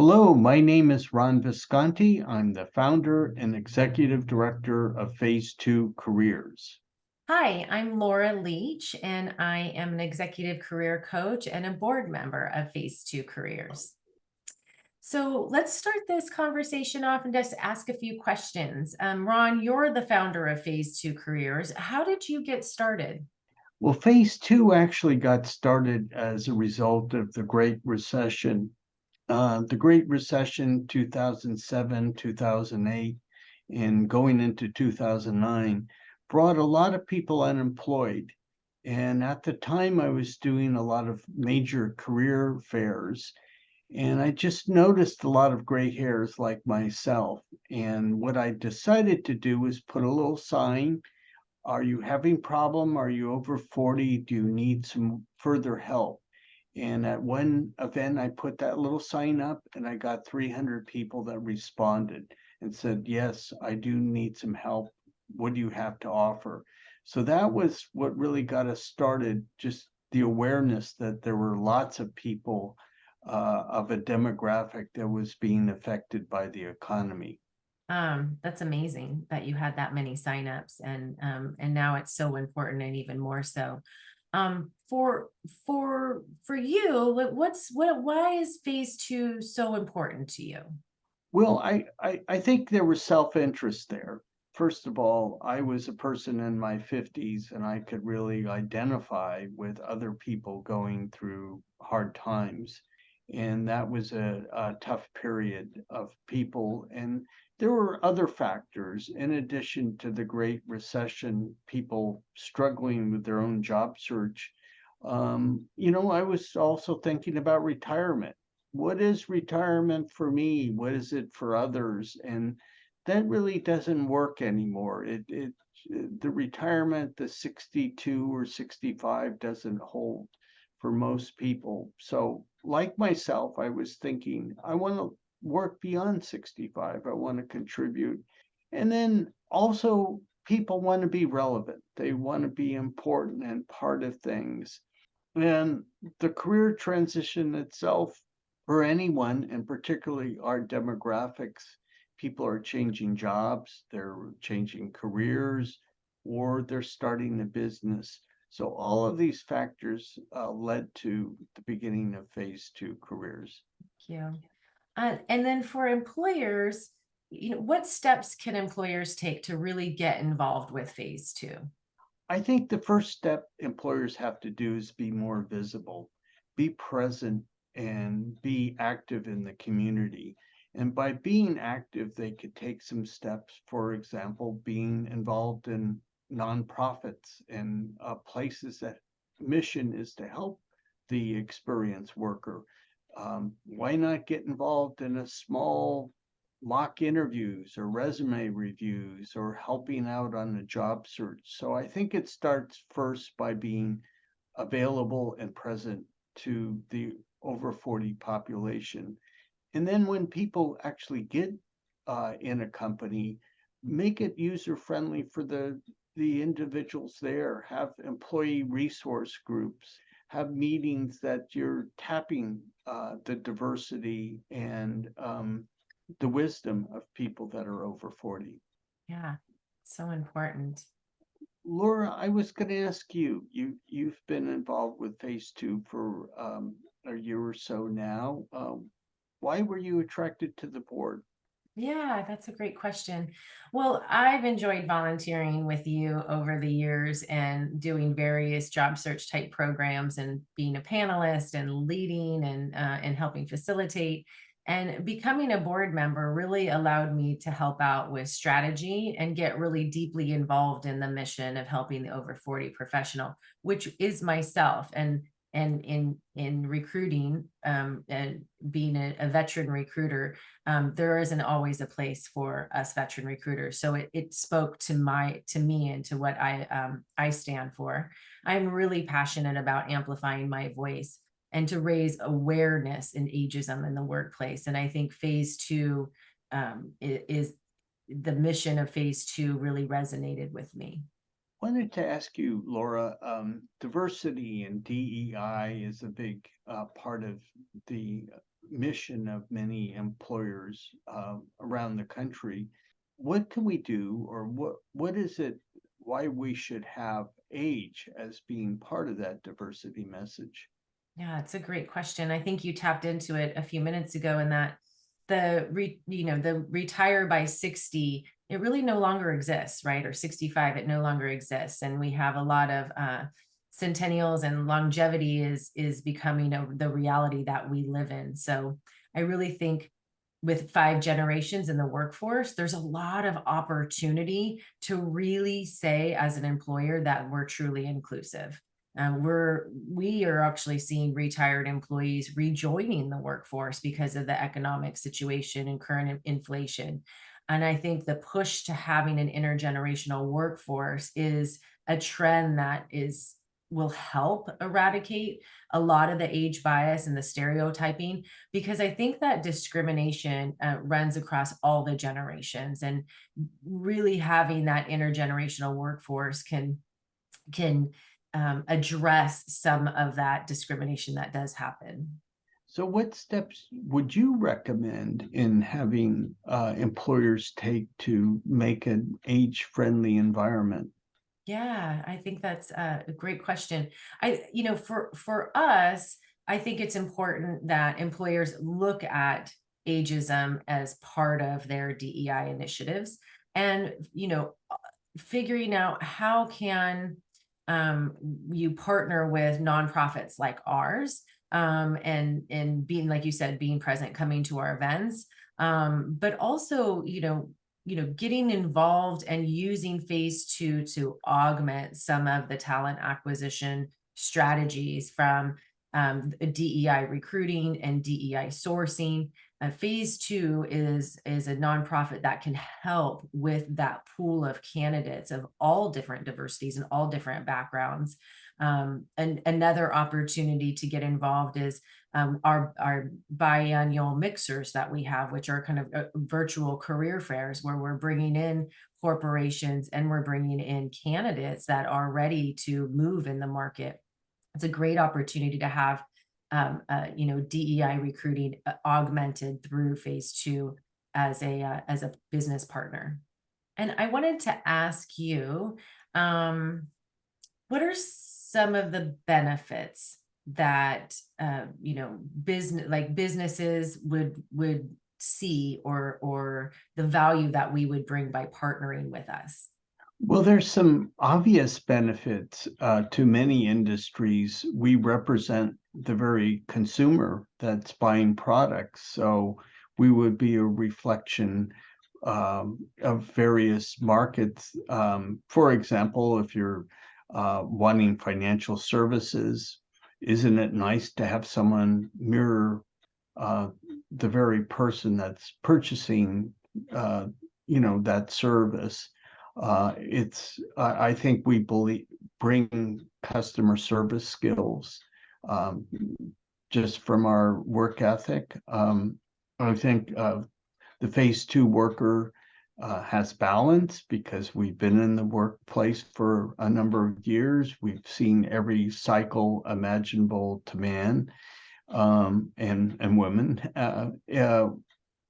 Hello, my name is Ron Visconti. I'm the founder and executive director of Phase2Careers. Hi, I'm Laura Leach, and I am an executive career coach and a board member of Phase2Careers. So let's start this conversation off and just ask a few questions. Ron, you're the founder of Phase2Careers. How did you get started? Well, Phase 2 actually got started as a result of the Great Recession. The Great Recession, 2007, 2008, and going into 2009, brought a lot of people unemployed. And at the time, I was doing a lot of major career fairs, and I just noticed a lot of gray hairs like myself. And what I decided to do was put a little sign. Are you having problem? Are you over 40? Do you need some further help? And at one event, I put that little sign up and I got 300 people that responded and said, yes, I do need some help. What do you have to offer? So that was what really got us started, just the awareness that there were lots of people of a demographic that was being affected by the economy. That's amazing that you had that many signups, and now it's so important and even more so. For you, why is Phase 2 so important to you? Well, I think there was self-interest there. First of all, I was a person in my 50s and I could really identify with other people going through hard times. And that was a tough period of people. And there were other factors in addition to the Great Recession, people struggling with their own job search. I was also thinking about retirement. What is retirement for me? What is it for others? And that really doesn't work anymore. The retirement, the 62 or 65 doesn't hold for most people. So like myself, I was thinking, I want to work beyond 65. I want to contribute. And then also people want to be relevant. They want to be important and part of things. And the career transition itself for anyone, and particularly our demographics, people are changing jobs, they're changing careers, or they're starting a business. So all of these factors led to the beginning of Phase2Careers. Yeah. And then for employers, what steps can employers take to really get involved with Phase 2? I think the first step employers have to do is be more visible, be present, and be active in the community. And by being active, they could take some steps, for example, being involved in nonprofits and places that mission is to help the experienced worker. Why not get involved in a small mock interviews or resume reviews or helping out on a job search? So I think it starts first by being available and present to the over 40 population. And then when people actually get in a company, make it user friendly for the individuals there, have employee resource groups, have meetings that you're tapping the diversity and the wisdom of people that are over 40. Yeah, so important. Laura, I was going to ask you, you've been involved with Phase 2 for a year or so now. Why were you attracted to the board? Yeah, that's a great question. Well, I've enjoyed volunteering with you over the years and doing various job search type programs and being a panelist and leading and helping facilitate. And becoming a board member really allowed me to help out with strategy and get really deeply involved in the mission of helping the over 40 professional, which is myself. And in recruiting and being a veteran recruiter, there isn't always a place for us veteran recruiters. So it spoke to me and to what I stand for. I'm really passionate about amplifying my voice and to raise awareness in ageism in the workplace. And I think Phase 2 is the mission of Phase 2 really resonated with me. Wanted to ask you, Laura, diversity and DEI is a big part of the mission of many employers around the country. What can we do, or what is it, why we should have age as being part of that diversity message? Yeah, it's a great question. I think you tapped into it a few minutes ago in that the retire by 60, it really no longer exists, right? Or 65, it no longer exists. And we have a lot of centennials, and longevity is becoming the reality that we live in. So I really think with 5 generations in the workforce, there's a lot of opportunity to really say as an employer that we're truly inclusive. We are actually seeing retired employees rejoining the workforce because of the economic situation and current inflation. And I think the push to having an intergenerational workforce is a trend that is will help eradicate a lot of the age bias and the stereotyping, because I think that discrimination runs across all the generations, and really having that intergenerational workforce can address some of that discrimination that does happen. So what steps would you recommend in having employers take to make an age-friendly environment? Yeah, I think that's a great question. For us, I think it's important that employers look at ageism as part of their DEI initiatives, and figuring out how can you partner with nonprofits like ours, and being, like you said, being present, coming to our events, but also getting involved and using phase 2 to augment some of the talent acquisition strategies from DEI recruiting and DEI sourcing. Phase 2 is a nonprofit that can help with that pool of candidates of all different diversities and all different backgrounds. And another opportunity to get involved is our biannual mixers that we have, which are kind of virtual career fairs where we're bringing in corporations and we're bringing in candidates that are ready to move in the market. It's a great opportunity to have DEI recruiting augmented through phase 2 as a business partner. And I wanted to ask you, um, what are some of the benefits that businesses would see, or the value that we would bring by partnering with us? Well, there's some obvious benefits to many industries. We represent the very consumer that's buying products, so we would be a reflection of various markets. For example, if you're wanting financial services, isn't it nice to have someone mirror uh, the very person that's purchasing, that service? I think we bring customer service skills um, just from our work ethic. I think the phase 2 worker has balance because we've been in the workplace for a number of years. We've seen every cycle imaginable to man and women.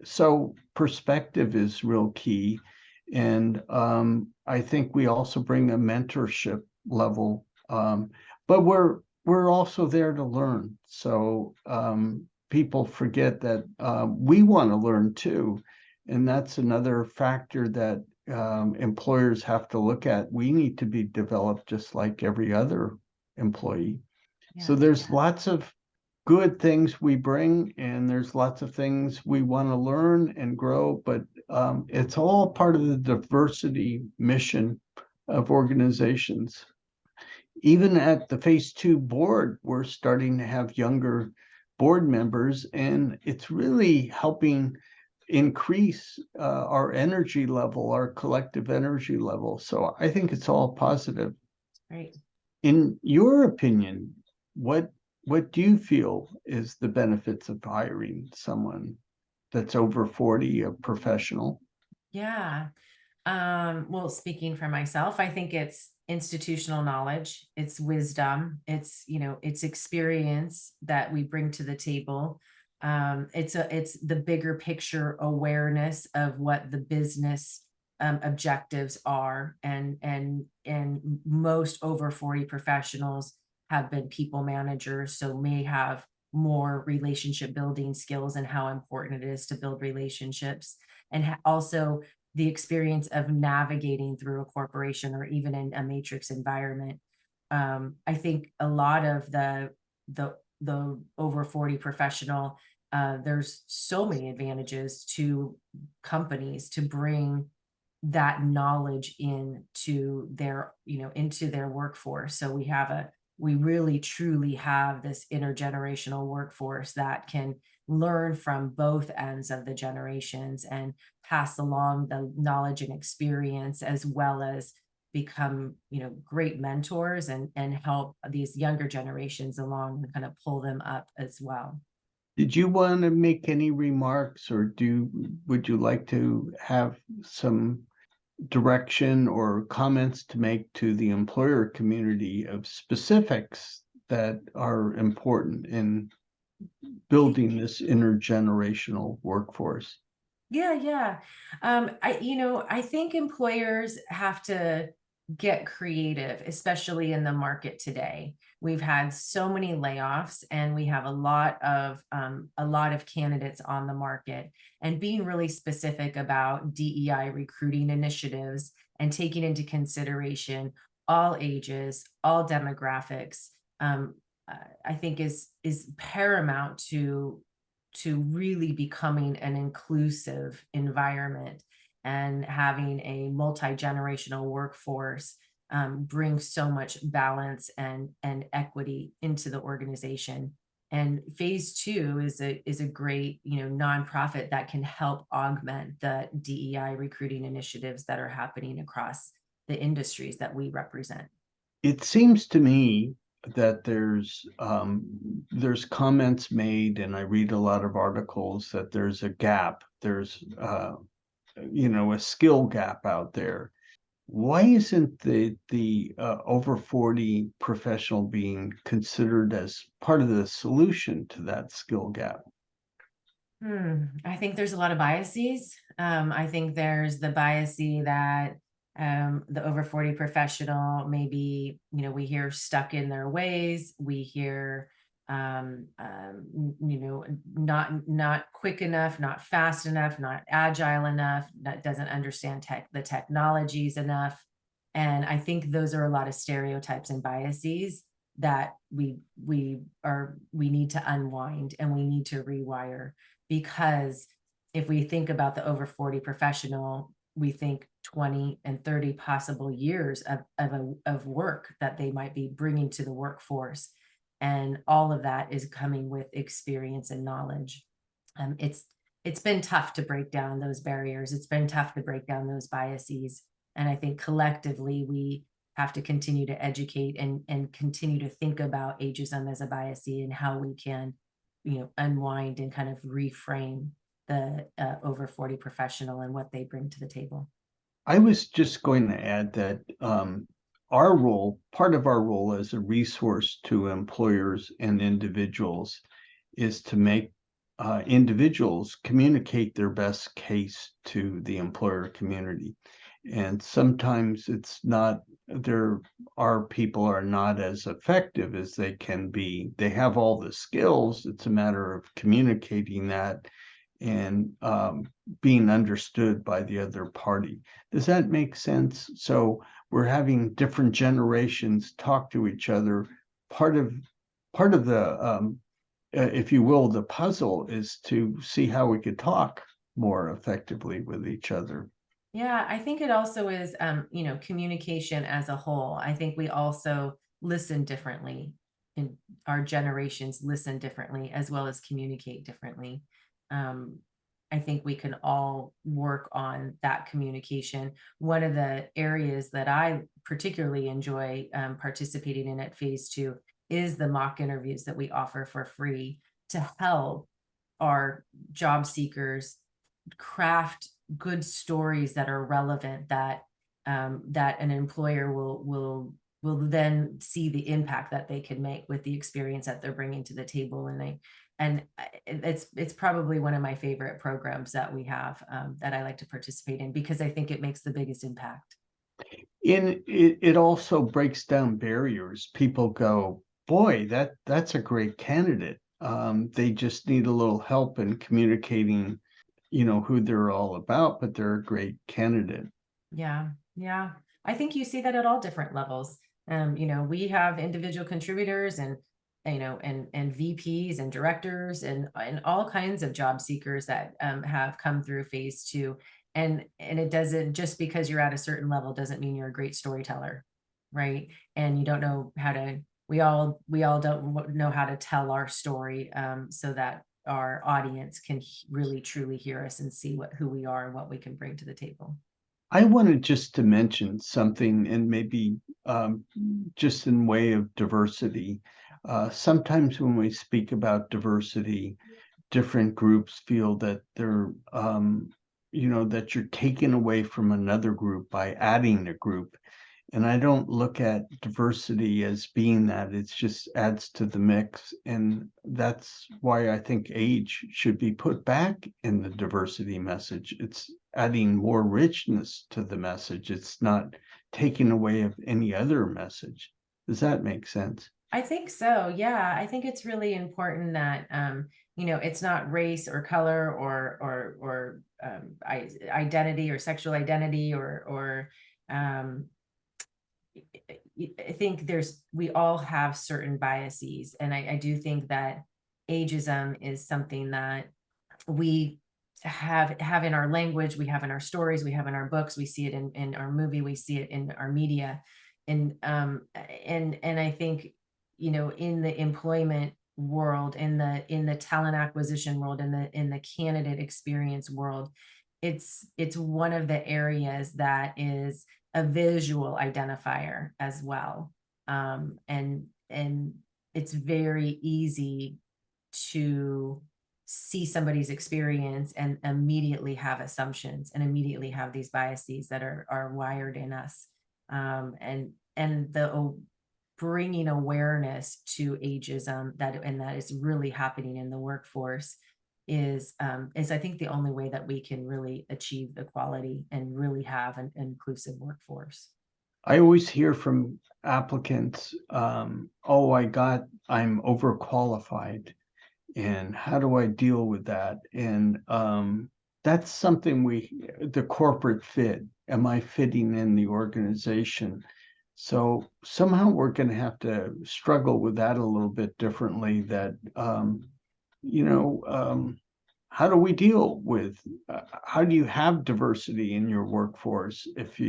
So perspective is real key. And I think we also bring a mentorship level, but we're also there to learn. So people forget that we want to learn too, and that's another factor that employers have to look at. We need to be developed just like every other employee. So Yeah. there's lots of good things we bring, and there's lots of things we want to learn and grow, but it's all part of the diversity mission of organizations. Even at the phase 2 board, we're starting to have younger board members, and it's really helping increase our energy level, our collective energy level. So I think it's all positive. Great. In your opinion, what do you feel is the benefits of hiring someone that's over 40, a professional? Yeah. Well, speaking for myself, I think it's institutional knowledge, it's wisdom, it's experience that we bring to the table. It's the bigger picture awareness of what the business objectives are, and most over 40 professionals have been people managers, so may have more relationship building skills and how important it is to build relationships, and also the experience of navigating through a corporation or even in a matrix environment. I think a lot of the over 40 professional, there's so many advantages to companies to bring that knowledge into their, into their workforce. So we really truly have this intergenerational workforce that can learn from both ends of the generations and pass along the knowledge and experience, as well as become, great mentors and help these younger generations along and kind of pull them up as well. Did you want to make any remarks, or would you like to have some direction or comments to make to the employer community of specifics that are important in building this intergenerational workforce? Yeah, yeah. I think employers have to get creative, especially in the market today. We've had so many layoffs, and we have a lot of candidates on the market. And being really specific about DEI recruiting initiatives and taking into consideration all ages, all demographics, um, I think is paramount to really becoming an inclusive environment, and having a multi-generational workforce brings so much balance and equity into the organization. And phase 2 is a great, nonprofit that can help augment the DEI recruiting initiatives that are happening across the industries that we represent. It seems to me that there's comments made, and I read a lot of articles that there's a gap. There's a skill gap out there. Why isn't the over 40 professional being considered as part of the solution to that skill gap? I think there's a lot of biases. I think there's the biasy that the over 40 professional, maybe, we hear stuck in their ways. We hear, not quick enough, not fast enough, not agile enough, that doesn't understand the technologies enough. And I think those are a lot of stereotypes and biases that we need to unwind and we need to rewire. Because if we think about the over 40 professional, we think 20 and 30 possible years of work that they might be bringing to the workforce. And all of that is coming with experience and knowledge. It's been tough to break down those barriers. It's been tough to break down those biases. And I think collectively we have to continue to educate and continue to think about ageism as a bias and how we can, unwind and kind of reframe the over 40 professional and what they bring to the table. I was just going to add that part of our role as a resource to employers and individuals is to make individuals communicate their best case to the employer community. And sometimes our people are not as effective as they can be. They have all the skills. It's a matter of communicating that and being understood by the other party. Does that make sense? So we're having different generations talk to each other. Part of the if you will, the puzzle is to see how we could talk more effectively with each other. Yeah, I think it also is, communication as a whole. I think we also listen differently, and our generations listen differently as well as communicate differently. Um, I think we can all work on that communication. One of the areas that I particularly enjoy participating in at phase 2 is the mock interviews that we offer for free to help our job seekers craft good stories that are relevant, that an employer will then see the impact that they can make with the experience that they're bringing to the table. And And it's probably one of my favorite programs that we have, that I like to participate in because I think it makes the biggest impact. It also breaks down barriers. People go, boy, that's a great candidate. They just need a little help in communicating, who they're all about, but they're a great candidate. Yeah, yeah. I think you see that at all different levels. We have individual contributors and and VPs and directors and all kinds of job seekers that have come through phase two. And it doesn't, just because you're at a certain level doesn't mean you're a great storyteller, right? And you don't know how to. We all don't know how to tell our story, so that our audience can really truly hear us and see who we are and what we can bring to the table. I wanted just to mention something, and maybe just in way of diversity. Sometimes when we speak about diversity, different groups feel that that you're taking away from another group by adding a group. And I don't look at diversity as being that. It's just adds to the mix. And that's why I think age should be put back in the diversity message. It's adding more richness to the message. It's not taking away of any other message. Does that make sense? I think so. Yeah, I think it's really important that it's not race or color or identity or sexual identity or um, I think we all have certain biases, and I do think that ageism is something that we have in our language, we have in our stories, we have in our books, we see it in our movie, we see it in our media, and I think in the employment world, in the talent acquisition world, in the candidate experience world, it's one of the areas that is a visual identifier as well. And it's very easy to see somebody's experience and immediately have assumptions and immediately have these biases that are wired in us. And the bringing awareness to ageism, that is really happening in the workforce, is I think the only way that we can really achieve equality and really have an inclusive workforce. I always hear from applicants, oh, I'm overqualified. And how do I deal with that? And that's something the corporate fit. Am I fitting in the organization? So somehow we're going to have to struggle with that a little bit differently. That you know, how do we deal with? How do you have diversity in your workforce if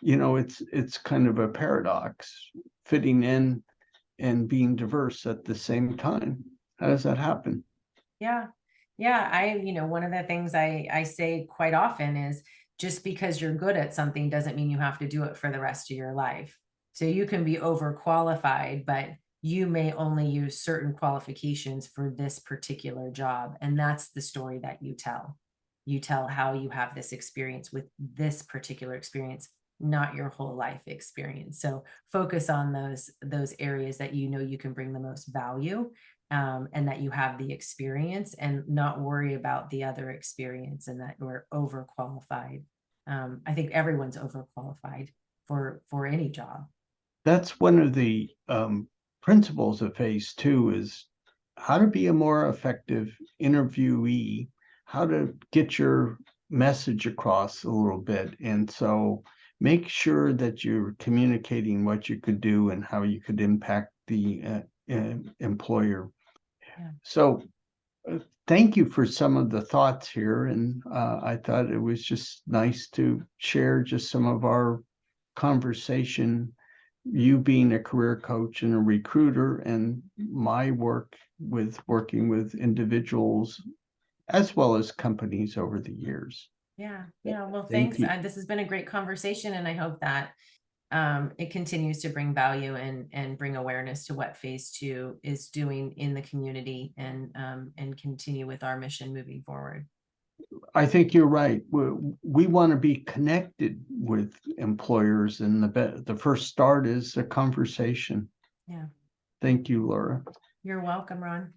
it's kind of a paradox, fitting in and being diverse at the same time. How does that happen? Yeah. Yeah. One of the things I say quite often is, just because you're good at something doesn't mean you have to do it for the rest of your life. So you can be overqualified, but you may only use certain qualifications for this particular job. And that's the story that you tell. You tell how you have this experience with this particular experience, not your whole life experience. So focus on those areas that you can bring the most value, and that you have the experience, and not worry about the other experience and that you're overqualified. I think everyone's overqualified for any job. That's one of the principles of phase two is how to be a more effective interviewee, how to get your message across a little bit. And so make sure that you're communicating what you could do and how you could impact the employer. Yeah. So thank you for some of the thoughts here. And I thought it was just nice to share just some of our conversation, you being a career coach and a recruiter, and my work with working with individuals as well as companies over the years. Yeah. Yeah. Well, Thank thanks. you. This has been a great conversation, and I hope that it continues to bring value and bring awareness to what phase two is doing in the community, and continue with our mission moving forward. I think you're right. We want to be connected with employers, and the first start is a conversation. Yeah. Thank you, Laura. You're welcome, Ron.